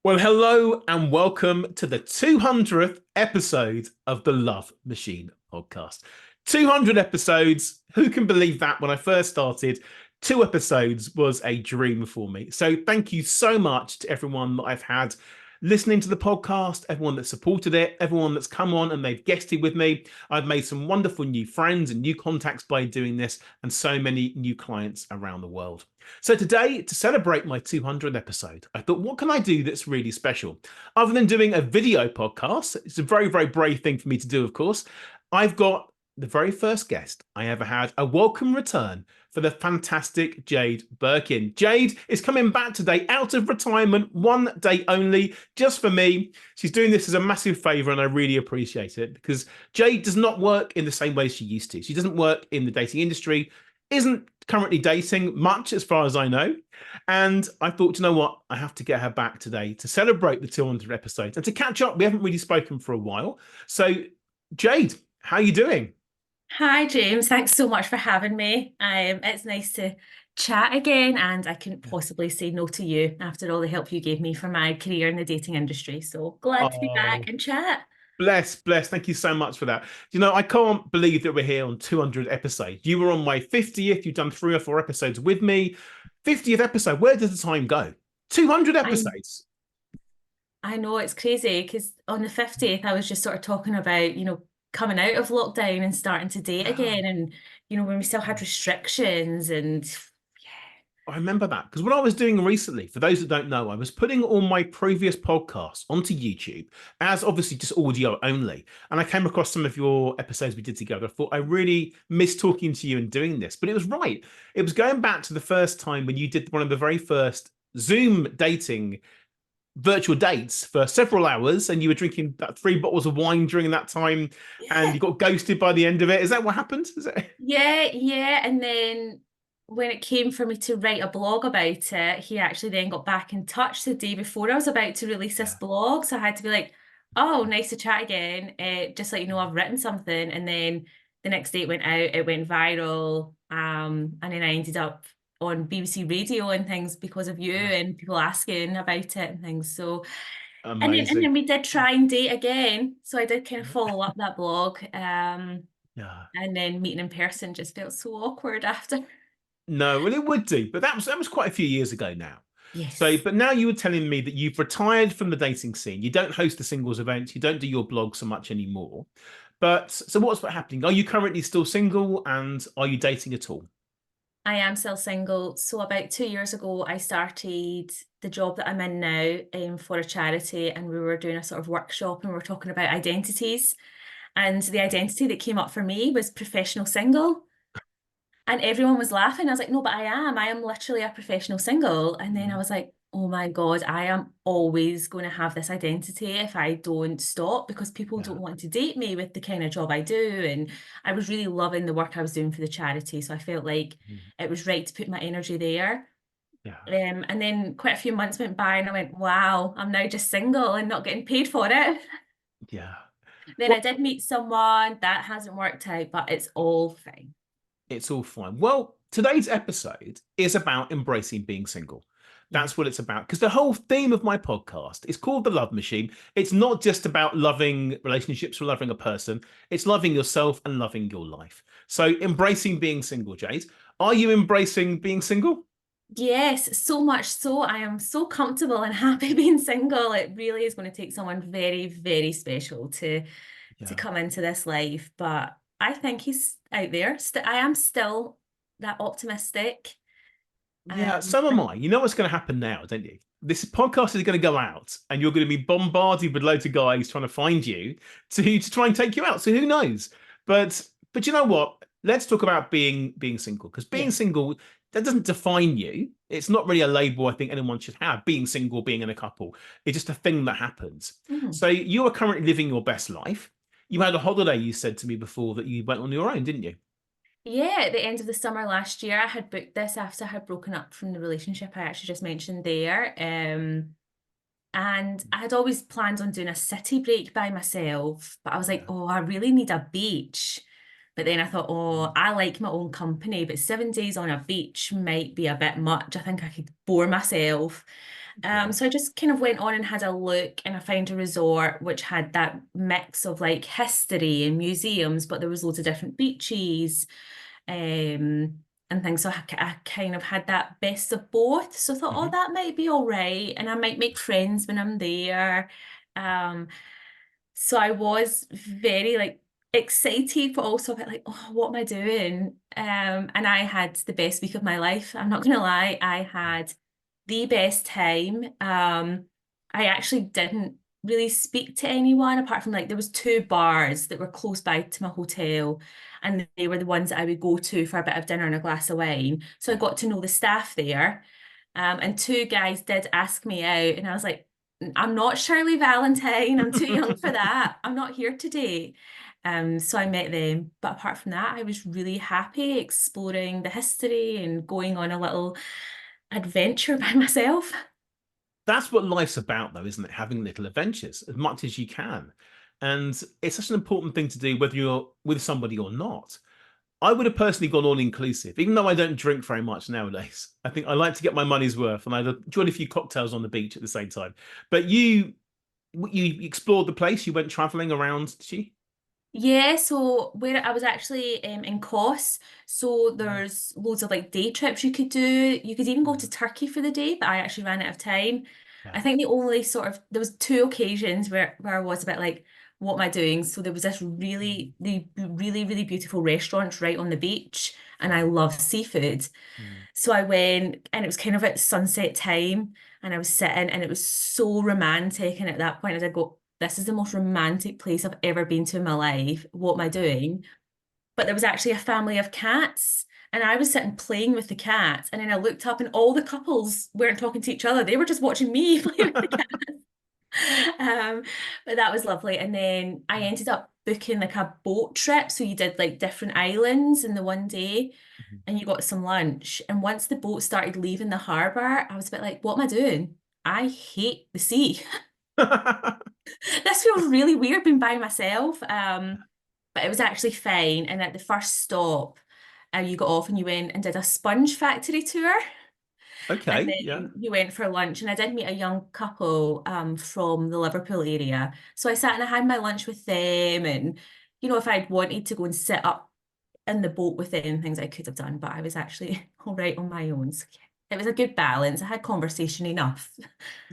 Well, hello and welcome to the 200th episode of the Love Machine podcast. 200 episodes. Who can believe that? When I first started, two episodes was a dream for me. So, thank you so much to everyone that I've had listening to the podcast, everyone that supported it, everyone that's come on and they've guested with me. I've made some wonderful new friends and new contacts by doing this, and so many new clients around the world. So today, to celebrate my 200th episode, I thought, what can I do that's really special? Other than doing a video podcast, it's a very, very brave thing for me to do, of course. I've got the very first guest I ever had, a welcome return for the fantastic Jade Birkin. Jade is coming back today out of retirement, one day only, just for me. She's doing this as a massive favor, and I really appreciate it because Jade does not work in the same way she used to. She doesn't work in the dating industry, isn't currently dating much as far as I know. And I thought, you know what? I have to get her back today to celebrate the 200 episodes and to catch up. We haven't really spoken for a while. So, Jade, how are you doing? Hi, James. Thanks so much for having me. It's nice to chat again, and I couldn't possibly say no to you after all the help you gave me for my career in the dating industry. So glad to be back Oh, and chat. bless, bless. Thank you so much for that. You know, I can't believe that we're here on 200 episodes. You were on my 50th. You've done 3 or 4 episodes with me. 50th episode. Where does the time go? 200 I episodes. I know it's crazy because on the 50th, I was just sort of talking about, coming out of lockdown and starting to date Wow. again, and when we still had restrictions and I remember that because what I was doing recently, for those that don't know, I was putting all my previous podcasts onto YouTube as obviously just audio only. And I came across some of your episodes we did together. I thought I really missed talking to you and doing this, but it was right. It was going back to the first time when you did one of the very first Zoom dating virtual dates for several hours and you were drinking 3 bottles of wine during that time and yeah. you got ghosted by the end of it. Is that what happened? Is it? Yeah, yeah. And then when it came for me to write a blog about it, he actually then got back in touch the day before I was about to release this Yeah. blog. So I had to be like, oh, nice to chat again. Just let you know I've written something. And then the next day it went out, it went viral. And then I ended up on BBC Radio and things because of you Yeah. and people asking about it and things. So and then Amazing. we did try and date again. So I did kind of follow up that blog. Yeah. And then meeting in person just felt so awkward after. No, well, it would do, but that was quite a few years ago now. So, Yes, but now you were telling me that you've retired from the dating scene. You don't host the singles events. You don't do your blog so much anymore. But so what's happening? Are you currently still single, and are you dating at all? I am still single. So about 2 years ago, I started the job that I'm in now for a charity, and we were doing a sort of workshop, and we were talking about identities. And the identity that came up for me was professional single. And everyone was laughing. I was like, no, but I am. I am literally a professional single. And then I Mhm. was like, oh my God, I am always going to have this identity if I don't stop because people Yeah. don't want to date me with the kind of job I do. And I was really loving the work I was doing for the charity. So I felt like Mhm. it was right to put my energy there. Yeah. And then quite a few months went by and I went, wow, I'm now just single and not getting paid for it. Yeah. Then Well, I did meet someone that hasn't worked out, but it's all fine. it's all fine. Well, today's episode is about embracing being single. Yes. That's what it's about. Because the whole theme of my podcast is called The Love Machine. It's not just about loving relationships or loving a person, it's loving yourself and loving your life. So, embracing being single, Jade. Are you embracing being single? Yes, so much so. I am so comfortable and happy being single. It really is going to take someone very, very special to Yeah. come into this life. But I think he's out there. I am still that optimistic. Yeah, so am And I. You know what's going to happen now, don't you? This podcast is going to go out, and you're going to be bombarded with loads of guys trying to find you to try and take you out. So who knows? But you know what? Let's talk about being single because being yes. single that doesn't define you. It's not really a label I think anyone should have. Being single, being in a couple, it's just a thing that happens. Mhm. So you are currently living your best life. You had a holiday. You said to me before that you went on your own, didn't you? Yeah, at the end of the summer last year, I had booked this after I had broken up from the relationship I actually just mentioned there. And I had always planned on doing a city break by myself, but I was like, Yeah. oh, I really need a beach. But then I thought, oh, I like my own company, but 7 days on a beach might be a bit much. I think I could bore myself. Okay. So I just kind of went on and had a look, and I found a resort which had that mix of like history and museums, but there was loads of different beaches, and things. So I kind of had that best of both. So I thought, oh, Hmm. that might be all right, and I might make friends when I'm there. Um, so I was very like excited, but also a bit like, oh, what am I doing? And I had the best week of my life. I'm not gonna lie, I had the best time. I actually didn't really speak to anyone apart from like there was two bars that were close by to my hotel, and they were the ones that I would go to for a bit of dinner and a glass of wine. So I Yeah. got to know the staff there. And two guys did ask me out, and I was like, I'm not Shirley Valentine. I'm too young for that. I'm not here today. So I met them. But apart from that, I was really happy exploring the history and going on a little adventure by myself. That's what life's about, though, isn't it? Having little adventures as much as you can. And it's such an important thing to do, whether you're with somebody or not. I would have personally gone all inclusive, even though I don't drink very much nowadays. I think I like to get my money's worth, and I'd enjoyed a few cocktails on the beach at the same time. But you explored the place. You went traveling around, did you? Yeah, so where I was actually in Kos, so Mm. there's loads of like day trips you could do. You could even go to Mm. Turkey for the day, but I actually ran out of time. I Yeah. think the only sort of there was two occasions where I was a bit like, what am I doing? So there was this Mm. really beautiful restaurant right on the beach, and I Right. love seafood. Mm. So I went, and it was kind of at sunset time, and I was sitting, and it was so romantic. And at that point, I did go, this is the most romantic place I've ever been to in my life. What am I Yeah. doing? But there was actually a family of cats, and I was sitting playing with the cats. And then I looked up, and all the couples weren't talking to each other. They were just watching me play with the cat. Um, but that was lovely. And then I ended up booking like a boat trip. So you did like different islands in the one day, and you got some lunch. And once the boat started leaving the harbour, I was a bit like, what am I doing? I hate the sea. This feels really weird being by myself. But it was actually fine. And at the first stop, you got off and you went and did a sponge factory tour. And Okay. Yeah. then you went for lunch, and I did meet a young couple from the Liverpool area. So I sat and I had my lunch with them, and if I'd wanted to go and sit up in the boat with them, things I could have done, but I was actually all right on my own. So yeah, it was a good balance. I had conversation enough.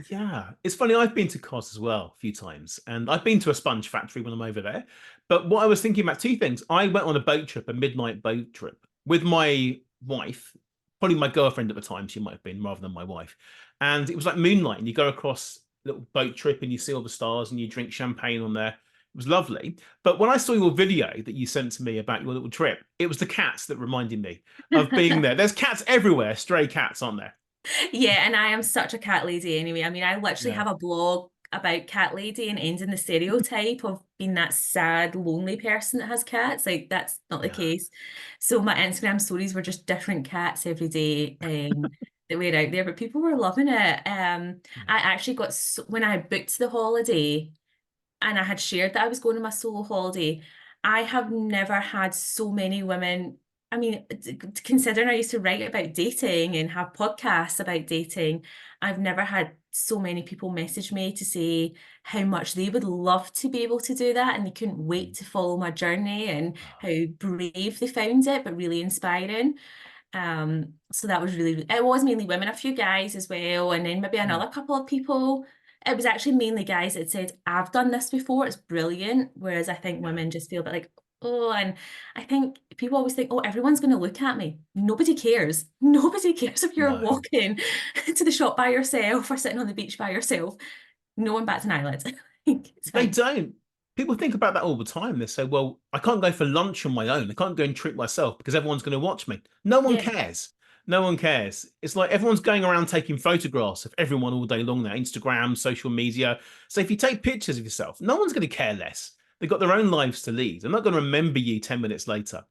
Yeah, it's funny. I've been to Kos as well a few times, and I've been to a sponge factory when I'm over there. But what I was thinking about two things. I went on a boat trip, a midnight boat trip, with my wife, probably my girlfriend at the time. She might have been rather than my wife, and it was like moonlight. And you go across a little boat trip, and you see all the stars, and you drink champagne on there. It was lovely. But when I saw your video that you sent to me about your little trip, it was the cats that reminded me of being there. There's cats everywhere, stray cats, aren't there? Yeah, and I am such a cat lady anyway. I mean, I literally Yeah. have a blog about cat lady and ending the stereotype of being that sad, lonely person that has cats. Like, that's not the Yeah. case. So my Instagram stories were just different cats every day that were out there, but people were loving it. I actually got so, when I booked the holiday, and I had shared that I was going on my solo holiday, I have never had so many women. I mean, considering I used to write about dating and have podcasts about dating, I've never had so many people message me to say how much they would love to be able to do that, and they couldn't wait Mm. to follow my journey, and Oh, how brave they found it, but really inspiring. So that was really, it was mainly women, a few guys as well, and then maybe mm. another couple of people. It was actually mainly guys that said, I've done this before, it's brilliant. Whereas I think Yeah. women just feel a bit like, oh, and I think people always think, oh, everyone's going to look at me. Nobody cares. Nobody cares if you're No, walking to the shop by yourself or sitting on the beach by yourself. No one bats an eyelid. It's they fine. don't. People think about that all the time. They say, well, I can't go for lunch on my own. I can't go and treat myself because everyone's going to watch me. No one Yeah. cares. No one cares. It's like everyone's going around taking photographs of everyone all day long now, Instagram, social media. So if you take pictures of yourself, no one's going to care less. They've got their own lives to lead. They're not going to remember you 10 minutes later.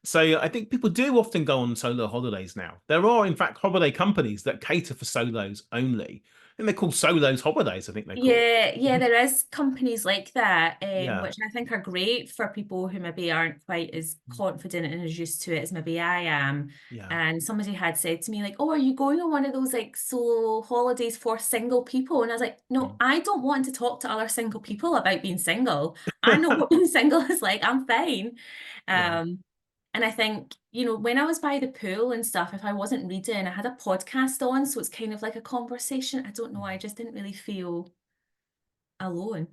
So I think people do often go on solo holidays now. There are, in fact, holiday companies that cater for solos only. think they're called solos holidays. I think they're called. Yeah, there is companies like that, Yeah. which I think are great for people who maybe aren't quite as confident and as used to it as maybe I am. Yeah. And somebody had said to me, like, "Oh, are you going on one of those like solo holidays for single people?" And I was like, "No, I don't want to talk to other single people about being single. I know what being single is like. I'm fine." Yeah. Um, and I think, when I was by the pool and stuff, if I wasn't reading, I had a podcast on, so it's kind of like a conversation. I don't know, I just didn't really feel alone.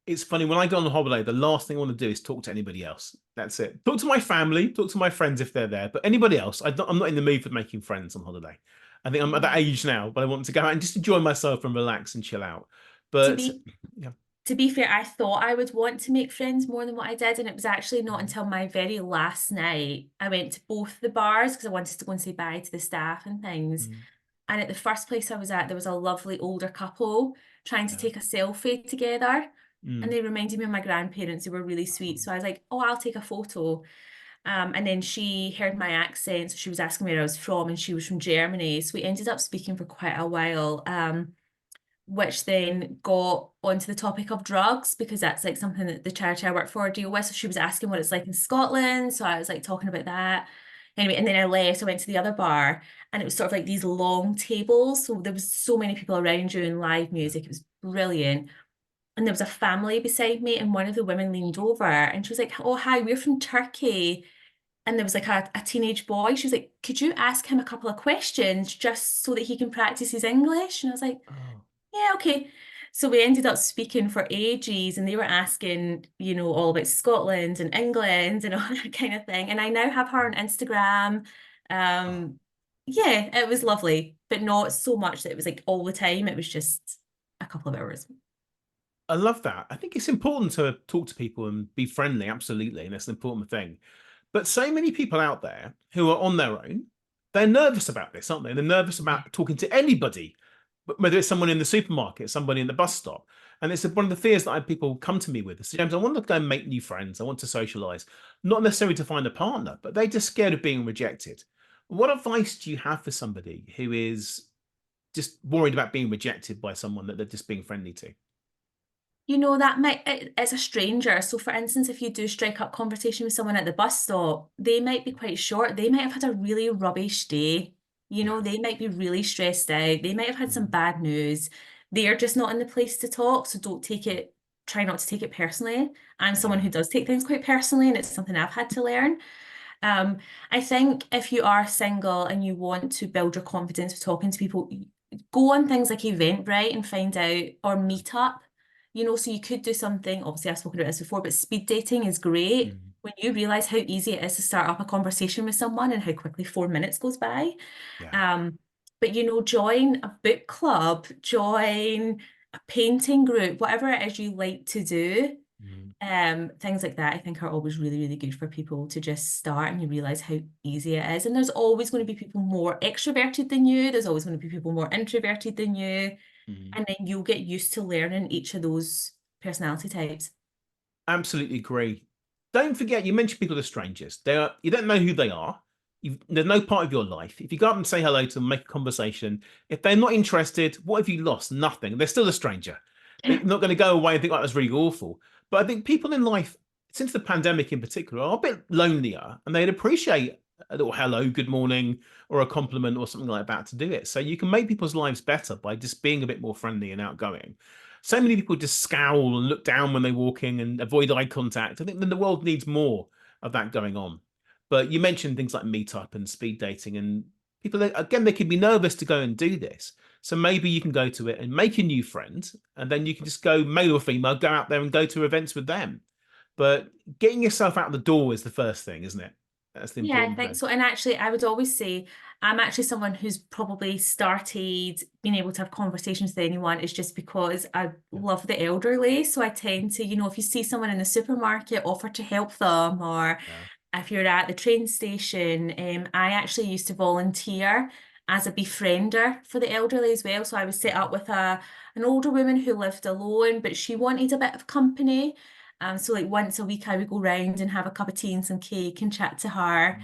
It's funny when I go on a holiday, the last thing I want to do is talk to anybody else. That's it. Talk to my family, talk to my friends if they're there, but anybody else, I'm not in the mood for making friends on holiday. I think I'm at that Yeah. age now, but I want to go out and just enjoy myself and relax and chill out. To But be yeah. to be fair, I thought I would want to make friends more than what I did, and it was actually not Mm, until my very last night I went to both the bars because I wanted to go and say bye to the staff and things. mm, And at the first place I was at, there was a lovely older couple trying to yeah. take a selfie together. And Mm, they reminded me of my grandparents who were really sweet. So I was like, oh, I'll take a photo. And then she heard my accent. So she was asking where I was from, and she was from Germany. So we ended up speaking for quite a while. Which then got onto the topic of drugs because that's like something that the charity I work for deal with. So she was asking what it's like in Scotland. So I was like talking about that. Anyway, and then I left, I went to the other bar and it was sort of like these long tables. So there was so many people around you and live yeah. music. It was brilliant. And there was a family beside me and one of the women leaned over and she was like, oh, hi, we're from Turkey. And there was like a teenage boy. She was like, could you ask him a couple of questions just so that he can practice his English? And I was like, Oh, yeah, okay. So we ended up speaking for ages and they were asking, all about Scotland and England and all that kind of thing. And I now have her on Instagram. oh. Um, yeah, it was lovely, but not so much that it was like all the time. It was just a couple of hours. I love that. I think it's important to talk to people and be friendly, absolutely, and that's an important thing. But so many people out there who are on their own, they're nervous about this, aren't they? They're nervous Yeah. about talking to anybody, whether it's someone in the supermarket, somebody in the bus stop. And it's one of the fears that people come to me with. So, James, I want to go and make new friends. I want to socialize, not necessarily to find a partner, but they're just scared of being rejected. What advice do you have for somebody who is just worried about being rejected by someone that they're just being friendly to? That it's a stranger. So for instance, if you do strike up conversation with someone at the bus stop, they might be quite short. They might have had a really rubbish day. Yeah. They might be really stressed out. They might have had some Mm, bad news. They're just not in the place to talk. So try not to take it personally. I'm someone yeah. who does take things quite personally, and it's something I've had to learn. Um, I think if you are single and you want to build your confidence with talking to people, go on things like Eventbrite and find out, or meet up. So you could do something, obviously I've spoken about this before, but speed dating is great Mm, when you realize how easy it is to start up a conversation with someone and how quickly 4 minutes goes by. yeah. But join a book club, join a painting group, whatever it is you like to do. Mm, Things like that I think are always really, really good for people to just start and you realize how easy it is. And there's always going to be people more extroverted than you. There's always going to be people more introverted than you. mm. And then you'll get used to learning each of those personality types. Absolutely agree. Don't forget, you mentioned people are strangers. You don't know who they are. They're no part of your life. If you go up and say hello to them, make a conversation, if they're not interested, what have you lost? Nothing. They're still a stranger. They're not going to go away and think, oh, that's really awful. But I think people in life, since the pandemic in particular, are a bit lonelier and they'd appreciate a little hello, good morning, or a compliment or something like that to do it. So you can make people's lives better by just being a bit more friendly and outgoing. So many people just scowl and look down when they're walking and avoid eye contact. I think then the world needs more of that going on. But you mentioned things like meetup and speed dating, and people, again, they can be nervous to go and do this. So maybe you can go to it and make a new friend, and then you can just go, male or female, go out there and go to events with them. But getting yourself out the door is the first thing, isn't it? That's the Yeah, I important think thing. so. And actually, I would always say I'm actually someone who's probably started being able to have conversations with anyone is just because I Yeah. love the elderly. So I tend to, if you see someone in the supermarket, offer to help them, or Yeah. if you're at the train station, I actually used to volunteer as a befriender for the elderly as well. So I was set up with an older woman who lived alone, but she wanted a bit of company. So once a week I would go round and have a cup of tea and some cake and chat to her.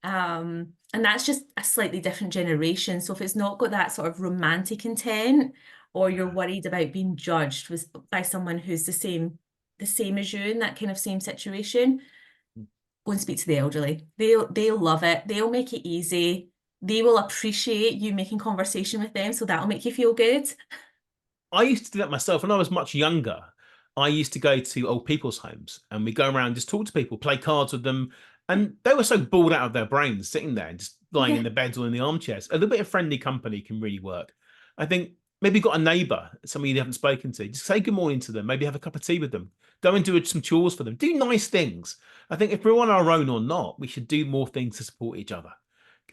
Mm. And that's just a slightly different generation. So if it's not got that sort of romantic intent, or you're worried about being judged by someone who's the same as you in that kind of same situation, go and speak to the elderly. They'll love it. They'll make it easy. They will appreciate you making conversation with them, so that'll make you feel good. I used to do that myself when I was much younger. I used to go to old people's homes and we go around and just talk to people, play cards with them. And they were so bored out of their brains sitting there and just lying in Yeah. the beds or in the armchairs. A little bit of friendly company can really work. I think maybe you've got a neighbor, somebody you haven't spoken to, just say good morning to them, maybe have a cup of tea with them, go and do some chores for them, do nice things. I think if we're on our own or not, we should do more things to support each other.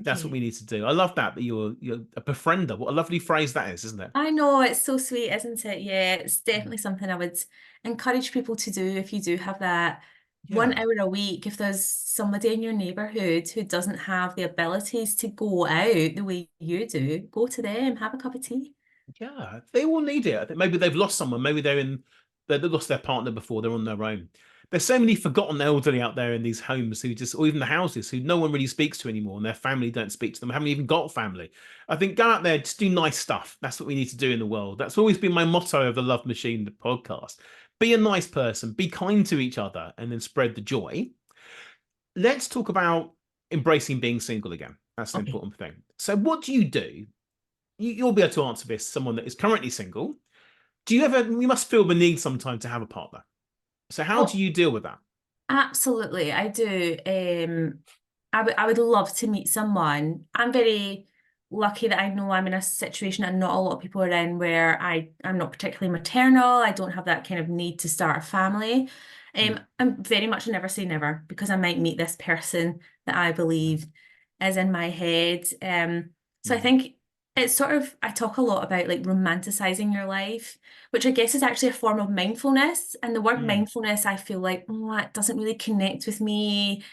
That's what Yeah. we need to do. I love that you're a befriender. What a lovely phrase that is, isn't it? I know, it's so sweet, isn't it? Yeah, it's definitely something I would encourage people to do if you do have that one Yeah. hour a week. If there's somebody in your neighborhood who doesn't have the abilities to go out the way you do, go to them, have a cup of tea. Yeah, they all need it. I think maybe they've lost someone. Maybe they've lost their partner before. They're on their own. There's so many forgotten elderly out there in these homes who just, or even the houses who no one really speaks to anymore, and their family don't speak to them. Haven't even got family. I think go out there, just do nice stuff. That's what we need to do in the world. That's always been my motto of the Love Machine the podcast. Be a nice person. Be kind to each other, and then spread the joy. Let's talk about embracing being single again. That's an Okay. important thing. So, what do you do? You'll be able to answer this. Someone that is currently single, do you ever, you must feel the need sometimes to have a partner. So how do Oh, you deal with that? absolutely, I do. I would love to meet someone. I'm very lucky that I know I'm in a situation that not a lot of people are in where I'm not particularly maternal. I don't have that kind of need to start a family. Mm, I'm very much a never say never because I might meet this person that I mm, believe is in my head. So I mm, think it's sort of, I talk a lot about like romanticizing your life, which I guess is actually a form of mindfulness. And the word mm, mindfulness, I feel like, it doesn't really connect with me.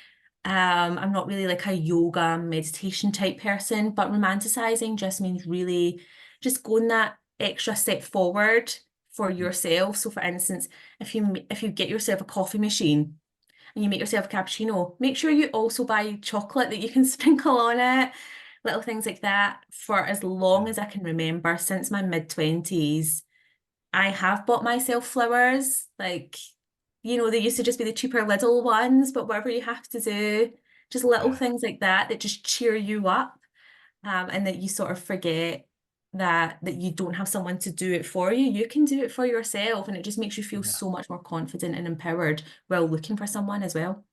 I'm not really like a yoga meditation type person, but romanticizing just means really just going that extra step forward for mm. yourself. So for instance, if you get yourself a coffee machine and you make yourself a cappuccino, make sure you also buy chocolate that you can sprinkle on it. Little things like that. For as long Yeah, as I can remember, since my mid-20s, I have bought myself flowers. Like, they used to just be the cheaper little ones, but whatever you have to do, just little yeah, things like that that just cheer you up, and that you sort of forget that you don't have someone to do it for you. You can do it for yourself, and it just makes you feel yeah. so much more confident and empowered while looking for someone as well.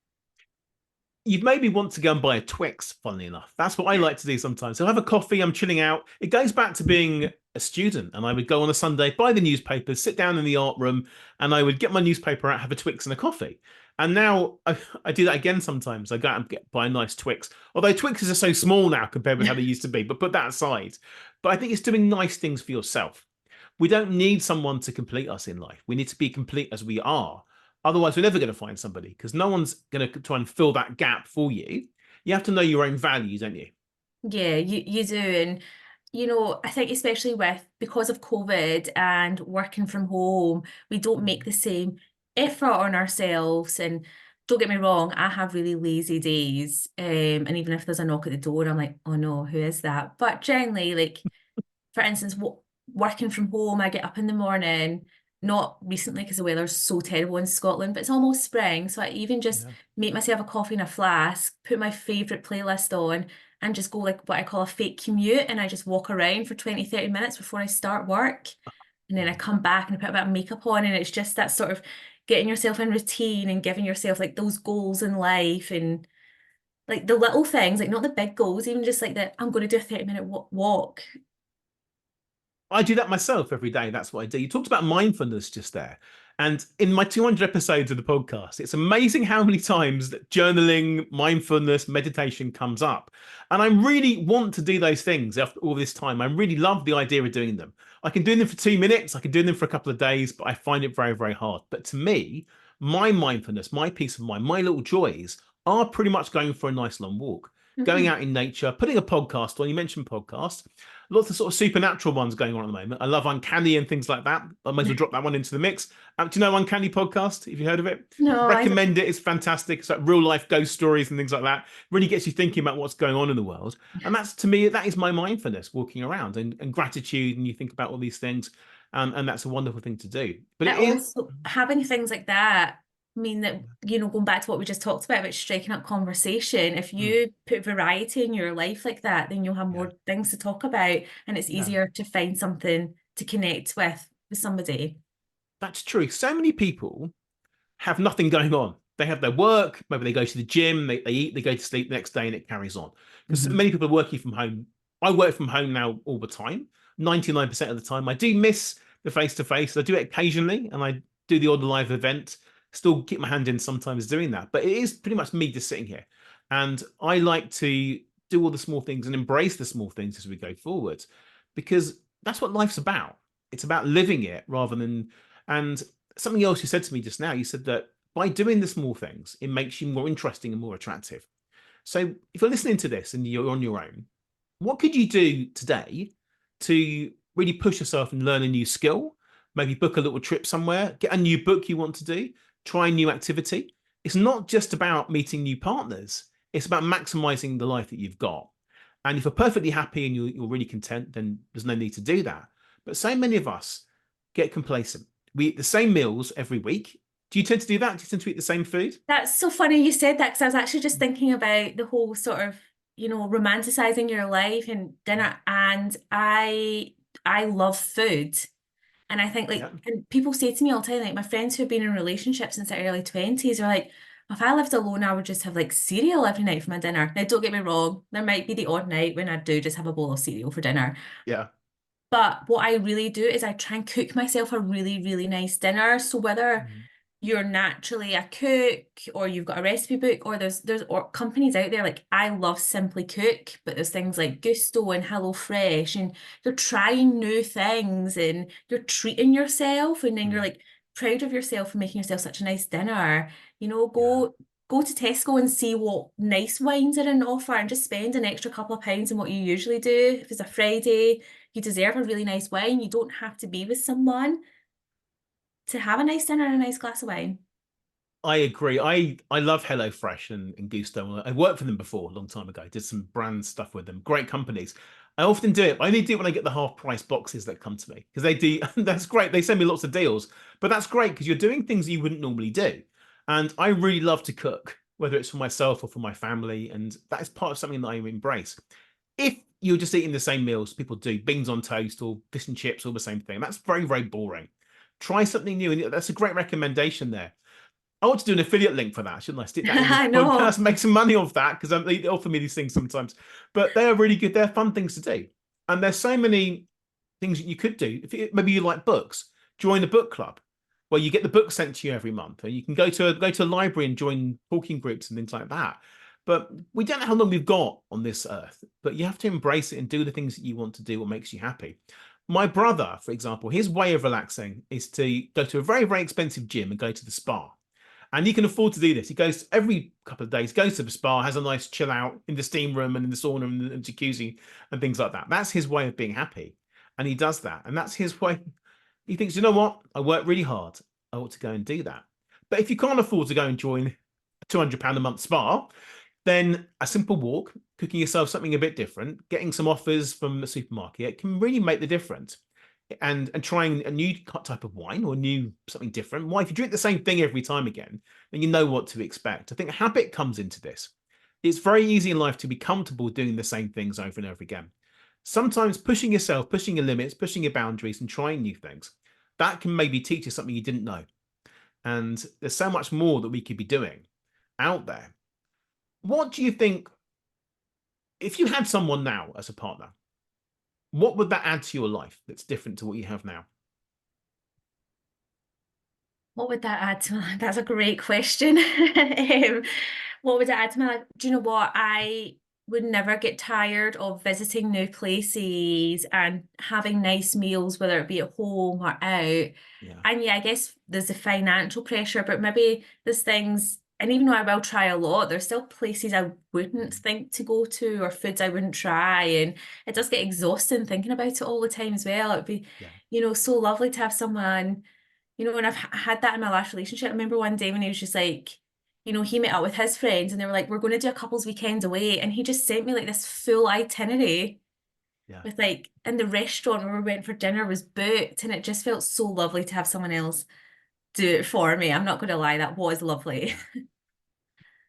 You've made me want to go and buy a Twix, funnily enough. That's what I like to do sometimes. So I have a coffee, I'm chilling out. It goes back to being a student, and I would go on a Sunday, buy the newspapers, sit down in the art room, and I would get my newspaper out, have a Twix and a coffee. And now I do that again sometimes. I go out and buy a nice Twix. Although Twixes are so small now compared with how they used to be, but put that aside. But I think it's doing nice things for yourself. We don't need someone to complete us in life. We need to be complete as we are. Otherwise, we're never going to find somebody because no one's going to try and fill that gap for you. You have to know your own value, don't you? Yeah, you do. And, I think especially because of COVID and working from home, we don't make Mm. the same effort on ourselves. And don't get me wrong, I have really lazy days. And even if there's a knock at the door, I'm like, oh no, who is that? But generally, like, for instance, working from home, I get up in the morning, not recently because the weather's so terrible in Scotland, but it's almost spring. So I even just Yeah. make myself a coffee in a flask, put my favourite playlist on, and just go like what I call a fake commute. And I just walk around for 20, 30 minutes before I start work. And then I Mm. come back and I put a bit of makeup on. And it's just that sort of getting yourself in routine and giving yourself like those goals in life and like the little things, like not the big goals, even just like that I'm going to do a 30-minute walk. I do that myself every day. That's what I do. You talked about mindfulness just there. And in my 200 episodes of the podcast, it's amazing how many times that journaling, mindfulness, meditation comes up. And I really want to do those things after all this time. I really love the idea of doing them. I can do them for 2 minutes, I can do them for a couple of days, but I find it very, very hard. But to me, my mindfulness, my peace of mind, my little joys are pretty much going for a nice long walk. going Mhm. out in nature, putting a podcast on. You mentioned podcasts, lots of sort of supernatural ones going on at the moment. I love Uncanny and things like that. I might as well drop that one into the mix. Do you know Uncanny podcast? Have you heard of it? No, I don't. Recommend it. It's fantastic. It's like real life ghost stories and things like that. Really gets you thinking about what's going on in the world. And that's, to me, that is my mindfulness, walking around and gratitude. And you think about all these things. And that's a wonderful thing to do. But it It is, also having things like that mean that, going back to what we just talked about striking up conversation, if mm, you put variety in your life like that, then you'll have yeah, more things to talk about and it's yeah. easier to find something to connect with somebody. That's true. So many people have nothing going on. They have their work, maybe they go to the gym, they eat, they go to sleep the next day, and it carries on. Because Mhm. many people are working from home. I work from home now all the time, 99% of the time. I do miss the face to face. I do it occasionally, and I do the odd live event. Still keep my hand in sometimes doing that. But it is pretty much me just sitting here. And I like to do all the small things and embrace the small things as we go forward, because that's what life's about. It's about living it rather than, and something else you said to me just now, you said that by doing the small things, it makes you more interesting and more attractive. So if you're listening to this and you're on your own, what could you do today to really push yourself and learn a new skill? Maybe book a little trip somewhere, get a new book you want to do, try a new activity. It's not just about meeting new partners, it's about maximizing the life that you've got. And if you're perfectly happy and you're really content, then there's no need to do that. But so many of us get complacent. We eat the same meals every week. Do you tend to do that? Do you tend to eat the same food? That's so funny you said that because I was actually just thinking about the whole sort of, romanticizing your life and dinner. And I love food. And I think Yeah, and people say to me all the time, like my friends who have been in relationships since their early 20s are like, if I lived alone, I would just have like cereal every night for my dinner. Now, don't get me wrong, there might be the odd night when I do just have a bowl of cereal for dinner. yeah. But what I really do is I try and cook myself a really, really nice dinner. So whether Mhm. you're naturally a cook or you've got a recipe book or there's or companies out there like I love Simply Cook, but there's things like Gusto and HelloFresh and you're trying new things and you're treating yourself and then you're Mm. like proud of yourself for making yourself such a nice dinner. Yeah. Go to Tesco and see what nice wines are in offer and just spend an extra couple of pounds on what you usually do. If it's a Friday, you deserve a really nice wine. You don't have to be with someone to have a nice dinner and a nice glass of wine. I agree. I love HelloFresh and Gusto. I worked for them before a long time ago. Did some brand stuff with them. Great companies. I often do it. I only do it when I get the half price boxes that come to me because they do. That's great. They send me lots of deals, but that's great because you're doing things you wouldn't normally do. And I really love to cook, whether it's for myself or for my family, and that is part of something that I embrace. If you're just eating the same meals people do, beans on toast or fish and chips, all the same thing, that's very, very boring. Try something new, and that's a great recommendation there. I want to do an affiliate link for that, shouldn't I? Stick that in the I podcast, know. make some money off that because they offer me these things sometimes. But they are really good. They're fun things to do, and there's so many things that you could do. Maybe you like books, join a book club where you get the book sent to you every month, or you can go to a library and join talking groups and things like that. But we don't know how long we've got on this earth, but you have to embrace it and do the things that you want to do, what makes you happy. My brother, for example, his way of relaxing is to go to a very, very expensive gym and go to the spa. And he can afford to do this. He goes every couple of days, goes to the spa, has a nice chill out in the steam room and in the sauna and the jacuzzi and things like that. That's his way of being happy. And he does that. And that's his way. He thinks, you know what? I work really hard. I ought to go and do that. But if you can't afford to go and join a £200 a month spa, then a simple walk, cooking yourself something a bit different, getting some offers from the supermarket can really make the difference. And trying a new type of wine or new something different. Why, if you drink the same thing every time again, then you know what to expect. I think habit comes into this. It's very easy in life to be comfortable doing the same things over and over again. Sometimes pushing yourself, pushing your limits, pushing your boundaries, and trying new things, that can maybe teach you something you didn't know. And there's so much more that we could be doing out there. What do you think, if you had someone now as a partner, what would that add to your life that's different to what you have now? What would that add to my life? That's a great question. What would it add to my life? Do you know what? I would never get tired of visiting new places and having nice meals, whether it be at home or out. Yeah. And yeah, I guess there's a financial pressure, but maybe there's things and even though I will try a lot, there's still places I wouldn't think to go to or foods I wouldn't try. And it does get exhausting thinking about it all the time as well. It'd be, Yeah. so lovely to have someone, and I've had that in my last relationship. I remember one day when he was just like, he met up with his friends and they were like, we're going to do a couple's weekend away. And he just sent me like this full itinerary Yeah. with like, and the restaurant where we went for dinner was booked. And it just felt so lovely to have someone else do it for me. I'm not going to lie, that was lovely. Yeah.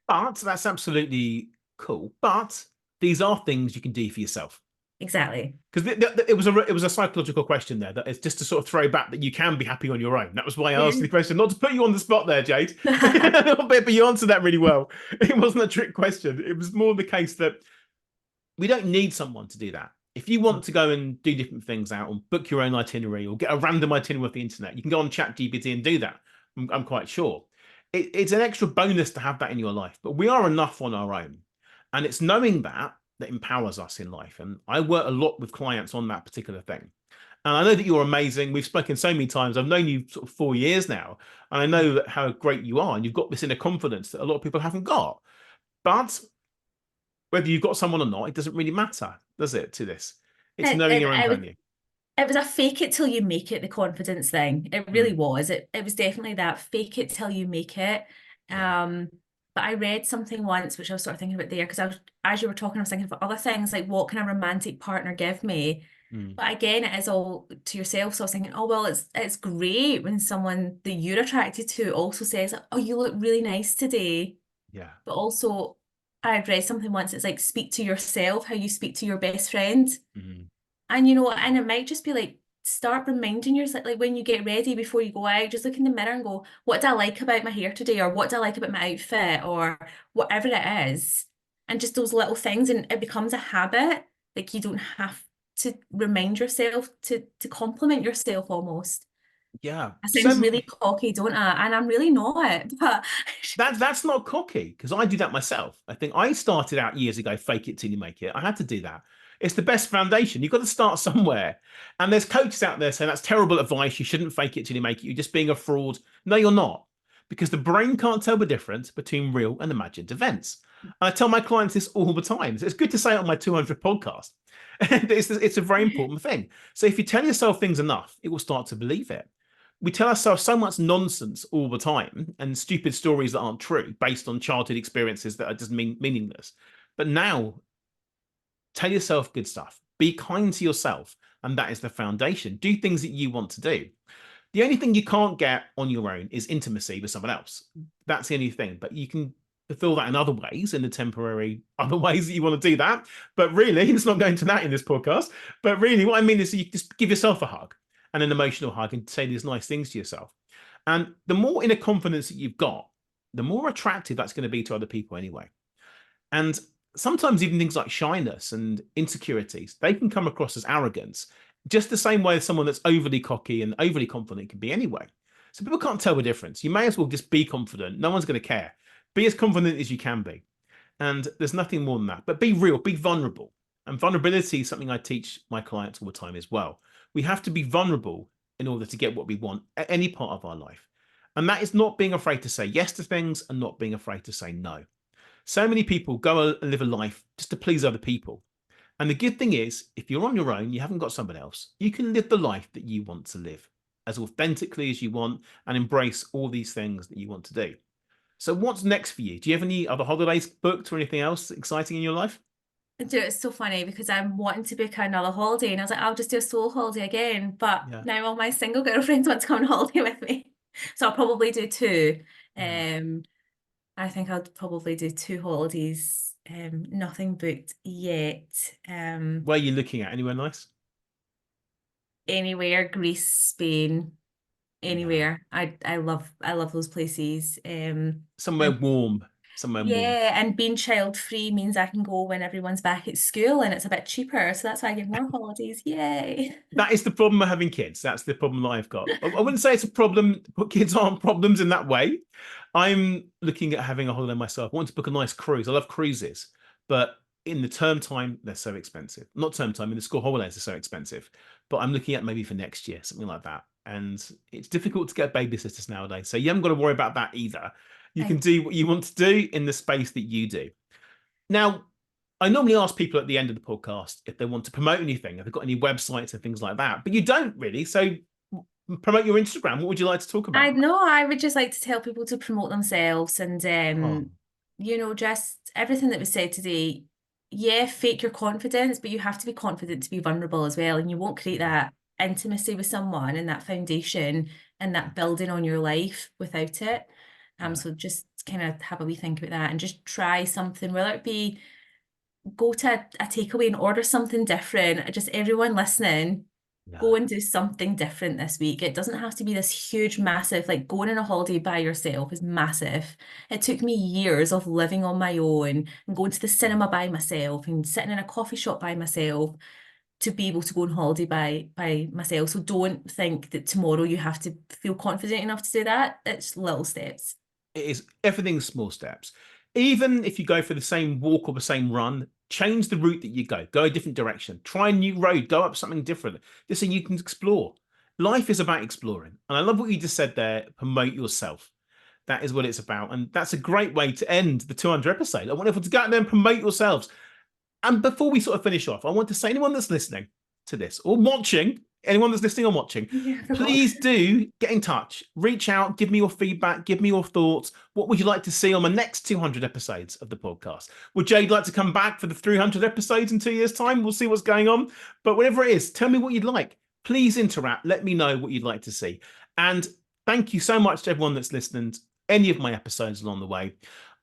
But that's absolutely cool. But these are things you can do for yourself. Exactly. Because it was a psychological question there that it's just to sort of throw back that you can be happy on your own. That was why I asked Yeah. the question, not to put you on the spot there, Jade. But you answered that really well. It wasn't a trick question. It was more the case that we don't need someone to do that. If you want to go and do different things out and book your own itinerary or get a random itinerary off the internet, you can go on ChatGPT and do that. I'm quite sure. It's an extra bonus to have that in your life, but we are enough on our own. And it's knowing that empowers us in life. And I work a lot with clients on that particular thing. And I know that you're amazing. We've spoken so many times. I've known you sort of 4 years now. And I know how great you are. And you've got this inner confidence that a lot of people haven't got. But whether you've got someone or not, it doesn't really matter, does it, to this? It's It, knowing it, your own it was value. it was a fake it till you make it, the confidence thing. It really Mm, was. It was definitely that fake it till you make it. yeah. Um, but I read something once, which I was sort of thinking about there, because as you were talking, I was thinking of other things like what can a romantic partner give me? Mm, But again, it is all to yourself. So I was thinking, oh well, it's great when someone that you're attracted to also says, oh, you look really nice today. yeah. But also, I had read something once. It's like speak to yourself how you speak to your best friend. Mm, And and it might just be like start reminding yourself, like when you get ready before you go out, just look in the mirror and go, what do I like about my hair today? Or what do I like about my outfit? Or whatever it is. And just those little things. And it becomes a habit. Like you don't have to remind yourself to compliment yourself almost. yeah. That sounds So really cocky, don't I? And I'm really not. But that's not cocky because I do that myself. I think I started out years ago, fake it till you make it. I had to do that. It's the best foundation. You've got to start somewhere. And there's coaches out there saying that's terrible advice. You shouldn't fake it till you make it. You're just being a fraud. No, you're not. Because the brain can't tell the difference between real and imagined events. And I tell my clients this all the time. So it's good to say it on my 200th podcast. And it's a very important thing. So if you tell yourself things enough, it will start to believe it. We tell ourselves so much nonsense all the time and stupid stories that aren't true based on childhood experiences that are just meaningless. But now, tell yourself good stuff. Be kind to yourself. And that is the foundation. Do things that you want to do. The only thing you can't get on your own is intimacy with someone else. That's the only thing. But you can fulfill that in other ways, in the temporary other ways that you want to do that. But really, it's not going to that in this podcast. But really, what I mean is you just give yourself a hug and an emotional hug and say these nice things to yourself. And the more inner confidence that you've got, the more attractive that's going to be to other people anyway. And sometimes even things like shyness and insecurities, they can come across as arrogance, just the same way as someone that's overly cocky and overly confident can be anyway. So people can't tell the difference. You may as well just be confident. No one's going to care. Be as confident as you can be. And there's nothing more than that. But be real, be vulnerable. And vulnerability is something I teach my clients all the time as well. We have to be vulnerable in order to get what we want at any part of our life. And that is not being afraid to say yes to things and not being afraid to say no. So many people go and live a life just to please other people. And the good thing is, if you're on your own, you haven't got someone else, you can live the life that you want to live as authentically as you want and embrace all these things that you want to do. So, what's next for you? Do you have any other holidays booked or anything else exciting in your life? it's so funny because I'm wanting to book another holiday and I was like, I'll just do a solo holiday again. But Yeah. now all my single girlfriends want to come on holiday with me. So I'll probably do two. Yeah. Um, I think I'll probably do two holidays. Nothing booked yet. Where are you looking at? Anywhere nice? Anywhere, Greece, Spain, Yeah. anywhere. I love those places. Somewhere And warm. Somewhere warm. yeah, and being child free means I can go when everyone's back at school and it's a bit cheaper. So that's why I get more holidays. Yay. That is the problem of having kids. That's the problem that I've got. I wouldn't say it's a problem, but kids aren't problems in that way. I'm looking at having a holiday myself. I want to book a nice cruise. I love cruises, but in the term time, they're so expensive. Not term time, in the school holidays, they're so expensive. But I'm looking at maybe for next year, something like that. And it's difficult to get babysitters nowadays. So you haven't got to worry about that either. You can do what you want to do in the space that you do. Now, I normally ask people at the end of the podcast if they want to promote anything, if they've got any websites and things like that, but you don't really. So promote your Instagram. What would you like to talk I about? know I would just like to tell people to promote themselves and Oh, just everything that was said today. Yeah, fake your confidence, but you have to be confident to be vulnerable as well. And you won't create yeah, that intimacy with someone and that foundation and yeah, that building on your life without it. yeah, So just kind of have a wee think about that and just try something, whether it be go to a takeaway and order something different. Just everyone listening, yeah. go and do something different this week. It doesn't have to be this huge, massive, like going on a holiday by yourself is massive. It took me years of living on my own and going to the cinema by myself and sitting in a coffee shop by myself to be able to go on holiday by myself. So don't think that tomorrow you have to feel confident enough to do that. It's little steps. It is everything's small steps. Even if you go for the same walk or the same run, change the route that you go. Go a different direction. Try a new road. Go up something different. Just so you can explore. Life is about exploring. And I love what you just said there. Promote yourself. That is what it's about. And that's a great way to end the 200 episode. I want everyone to go out there and promote yourselves. And before we sort of finish off, I want to say anyone that's listening to this or watching, anyone that's listening or watching, Yeah, I forgot. please do get in touch. Reach out, give me your feedback, give me your thoughts. What would you like to see on the next 200 episodes of the podcast? Would Jade like to come back for the 300 episodes in 2 years' time? We'll see what's going on. But whatever it is, tell me what you'd like. Please interact. Let me know what you'd like to see. And thank you so much to everyone that's listened to any of my episodes along the way.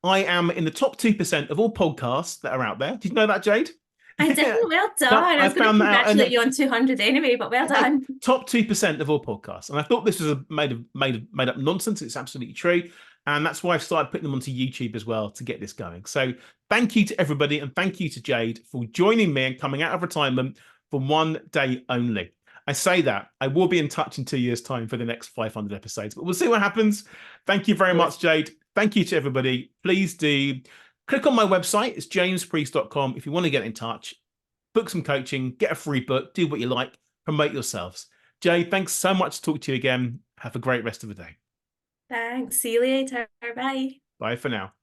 I am in the top 2% of all podcasts that are out there. Did you know that, Jade? I didn't. Well But done. I I was going to found that out. And congratulate you on 200 anyway, but well hey, done. top 2% of all podcasts. And I thought this was a made up nonsense. It's absolutely true. And that's why I've started putting them onto YouTube as well to get this going. So thank you to everybody. And thank you to Jade for joining me and coming out of retirement for one day only. I say that I will be in touch in 2 years' time for the next 500 episodes, but we'll see what happens. Thank you very much, Jade. Thank you to everybody. Please do click on my website. It's jamespreece.com if you want to get in touch, book some coaching, get a free book, do what you like, promote yourselves. Jade, thanks so much to talk to you again. Have a great rest of the day. Thanks. See you later. Bye. Bye for now.